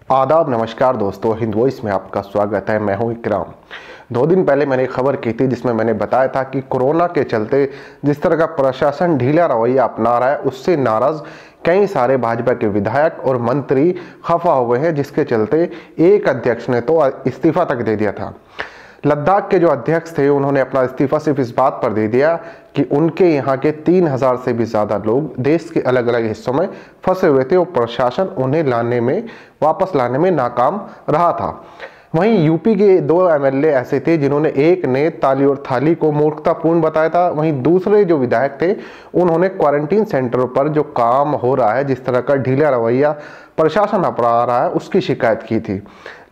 आदाब, नमस्कार दोस्तों, हिंद वॉइस में आपका स्वागत है। मैं हूं इकराम। 2 दिन पहले मैंने एक खबर की थी जिसमें मैंने बताया था कि कोरोना के चलते जिस तरह का प्रशासन ढीला रवैया अपना रहा है उससे नाराज कई सारे भाजपा के विधायक और मंत्री खफा हुए हैं, जिसके चलते एक अध्यक्ष ने तो इस्तीफा तक दे दिया था। लद्दाख के जो अध्यक्ष थे उन्होंने अपना इस्तीफा सिर्फ इस बात पर दे दिया कि उनके यहाँ के 3000 से भी ज़्यादा लोग देश के अलग अलग हिस्सों में फंसे हुए थे और प्रशासन उन्हें वापस लाने में नाकाम रहा था। वहीं यूपी के 2 एमएलए ऐसे थे जिन्होंने, एक ने ताली और थाली को मूर्खतापूर्ण बताया था, वहीं दूसरे जो विधायक थे उन्होंने क्वारंटीन सेंटरों पर जो काम हो रहा है, जिस तरह का ढीला रवैया प्रशासन अपना रहा है, उसकी शिकायत की थी।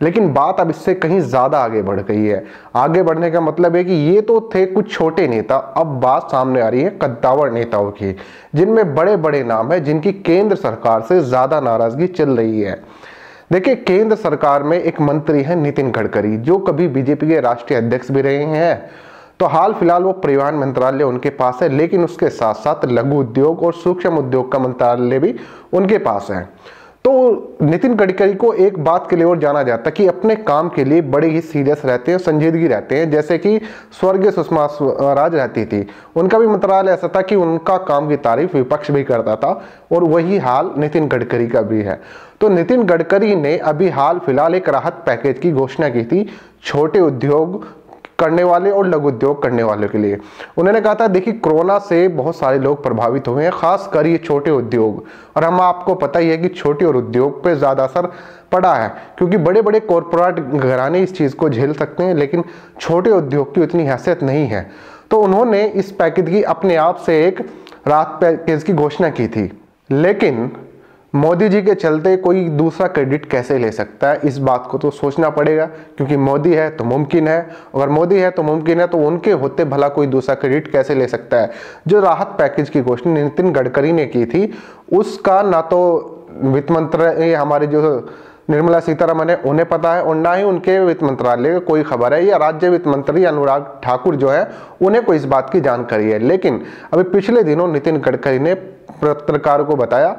लेकिन बात अब इससे कहीं ज़्यादा आगे बढ़ गई है। आगे बढ़ने का मतलब है कि ये तो थे कुछ छोटे नेता, अब बात सामने आ रही है कद्दावर नेताओं की, जिनमें बड़े बड़े नाम है, जिनकी केंद्र सरकार से ज़्यादा नाराज़गी चल रही है। देखिए, केंद्र सरकार में एक मंत्री हैं नितिन गडकरी, जो कभी बीजेपी के राष्ट्रीय अध्यक्ष भी रहे हैं। तो हाल फिलहाल वो परिवहन मंत्रालय उनके पास है, लेकिन उसके साथ साथ लघु उद्योग और सूक्ष्म उद्योग का मंत्रालय भी उनके पास है। तो नितिन गडकरी को एक बात के लिए और जाना जाता है कि अपने काम के लिए बड़े ही सीरियस रहते हैं, संजीदगी रहते हैं, जैसे कि स्वर्गीय सुषमा स्वराज रहती थी। उनका भी मंत्रालय ऐसा था कि उनका काम की तारीफ विपक्ष भी करता था, और वही हाल नितिन गडकरी का भी है। तो नितिन गडकरी ने अभी हाल फिलहाल एक राहत पैकेज की घोषणा की थी छोटे उद्योग करने वाले और लघु उद्योग करने वालों के लिए। उन्होंने कहा था, देखिए, कोरोना से बहुत सारे लोग प्रभावित हुए हैं, खासकर ये छोटे उद्योग, और हम आपको पता ही है कि छोटे और उद्योग पे ज़्यादा असर पड़ा है, क्योंकि बड़े बड़े कॉरपोरेट घराने इस चीज़ को झेल सकते हैं, लेकिन छोटे उद्योग की उतनी हैसियत नहीं है। तो उन्होंने इस पैकेज की अपने आप से एक राहत पैकेज की घोषणा की थी, लेकिन मोदी जी के चलते कोई दूसरा क्रेडिट कैसे ले सकता है, इस बात को तो सोचना पड़ेगा, क्योंकि मोदी है तो मुमकिन है, अगर मोदी है तो मुमकिन है, तो उनके होते भला कोई दूसरा क्रेडिट कैसे ले सकता है। जो राहत पैकेज की घोषणा नितिन गडकरी ने की थी, उसका ना तो वित्त मंत्री हमारे जो निर्मला सीतारमण है उन्हें पता है, और ना ही उनके वित्त मंत्रालय को कोई खबर है, या राज्य वित्त मंत्री अनुराग ठाकुर जो है उन्हें कोई इस बात की जानकारी है। लेकिन अभी पिछले दिनों नितिन गडकरी ने पत्रकारों को बताया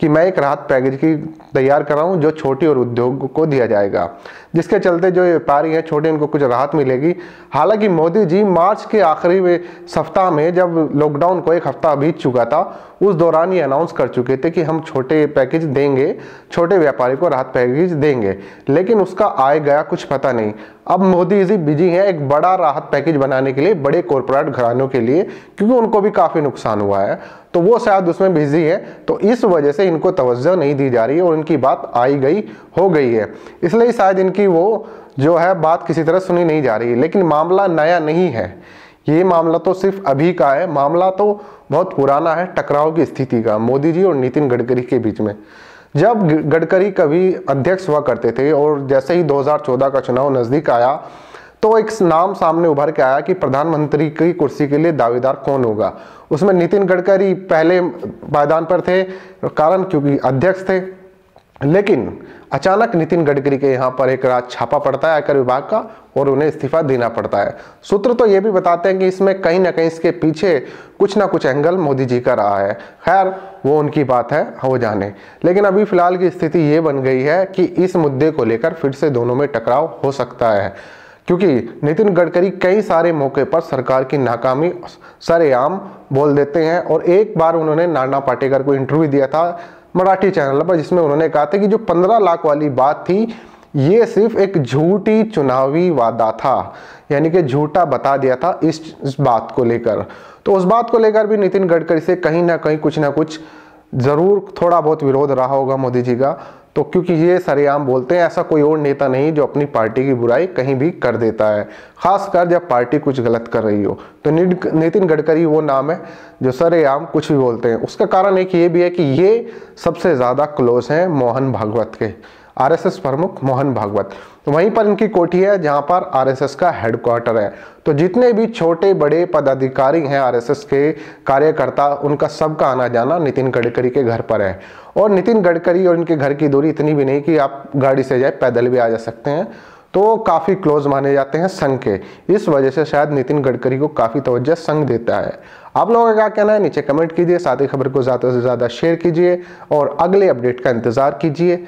कि मैं एक राहत पैकेज की तैयार कर रहा हूं जो छोटी और उद्योग को दिया जाएगा, जिसके चलते जो व्यापारी हैं छोटे, इनको कुछ राहत मिलेगी। हालांकि मोदी जी मार्च के आखिरी सप्ताह में, जब लॉकडाउन को 1 हफ्ता बीत चुका था, उस दौरान ये अनाउंस कर चुके थे कि हम छोटे पैकेज देंगे, छोटे व्यापारी को राहत पैकेज देंगे, लेकिन उसका आए गया कुछ पता नहीं। अब मोदी जी बिजी हैं एक बड़ा राहत पैकेज बनाने के लिए बड़े कॉरपोरेट घरानों के लिए, क्योंकि उनको भी काफी नुकसान हुआ है, तो वो शायद उसमें बिजी है, तो इस वजह से इनको तवज्जो नहीं दी जा रही है और इनकी बात आई गई हो गई है, इसलिए शायद इनकी वो जो है बात किसी तरह सुनी नहीं जा रही है। लेकिन मामला नया नहीं है, ये मामला तो सिर्फ अभी का है, मामला तो बहुत पुराना है, टकराव की स्थिति का मोदी जी और नितिन गडकरी के बीच में। जब गडकरी कभी अध्यक्ष हुआ करते थे और जैसे ही 2014 का चुनाव नजदीक आया, तो एक नाम सामने उभर के आया कि प्रधानमंत्री की कुर्सी के लिए दावेदार कौन होगा। उसमें नितिन गडकरी पहले पायदान पर थे, कारण क्योंकि अध्यक्ष थे। लेकिन अचानक नितिन गडकरी के यहाँ पर एक रात छापा पड़ता है आयकर विभाग का, और उन्हें इस्तीफा देना पड़ता है। सूत्र तो ये भी बताते हैं कि इसमें कहीं ना कहीं इसके पीछे कुछ ना कुछ एंगल मोदी जी का रहा है। खैर, वो उनकी बात है, हो जाने। लेकिन अभी फिलहाल की स्थिति ये बन गई है कि इस मुद्दे को लेकर फिर से दोनों में टकराव हो सकता है, क्योंकि नितिन गडकरी कई सारे मौके पर सरकार की नाकामी सरेआम बोल देते हैं। और एक बार उन्होंने नाना पाटेकर को इंटरव्यू दिया था मराठी चैनल पर, जिसमें उन्होंने कहा था कि जो 15 लाख वाली बात थी, ये सिर्फ एक झूठी चुनावी वादा था, यानी कि झूठा बता दिया था इस बात को लेकर। तो उस बात को लेकर भी नितिन गडकरी से कहीं ना कहीं कुछ ना कुछ जरूर थोड़ा बहुत विरोध रहा होगा मोदी जी का, तो क्योंकि ये सरेआम बोलते हैं, ऐसा कोई और नेता नहीं जो अपनी पार्टी की बुराई कहीं भी कर देता है, खासकर जब पार्टी कुछ गलत कर रही हो। तो नितिन गडकरी वो नाम है जो सरेआम कुछ भी बोलते हैं। उसका कारण एक ये भी है कि ये सबसे ज़्यादा क्लोज हैं मोहन भागवत के, आरएसएस प्रमुख मोहन भागवत। तो वहीं पर इनकी कोठी है जहां पर आरएसएस का हेडक्वार्टर है। तो जितने भी छोटे बड़े पदाधिकारी हैं आरएसएस के कार्यकर्ता, उनका सबका आना जाना नितिन गडकरी के घर पर है। और नितिन गडकरी और इनके घर की दूरी इतनी भी नहीं कि आप गाड़ी से जाए, पैदल भी आ जा सकते हैं, तो काफ़ी क्लोज माने जाते हैं संघ के। इस वजह से शायद नितिन गडकरी को काफ़ी तवज्जो संघ देता है। आप लोगों का क्या कहना है, नीचे कमेंट कीजिए, साथ ही खबर को ज़्यादा से ज़्यादा शेयर कीजिए और अगले अपडेट का इंतज़ार कीजिए।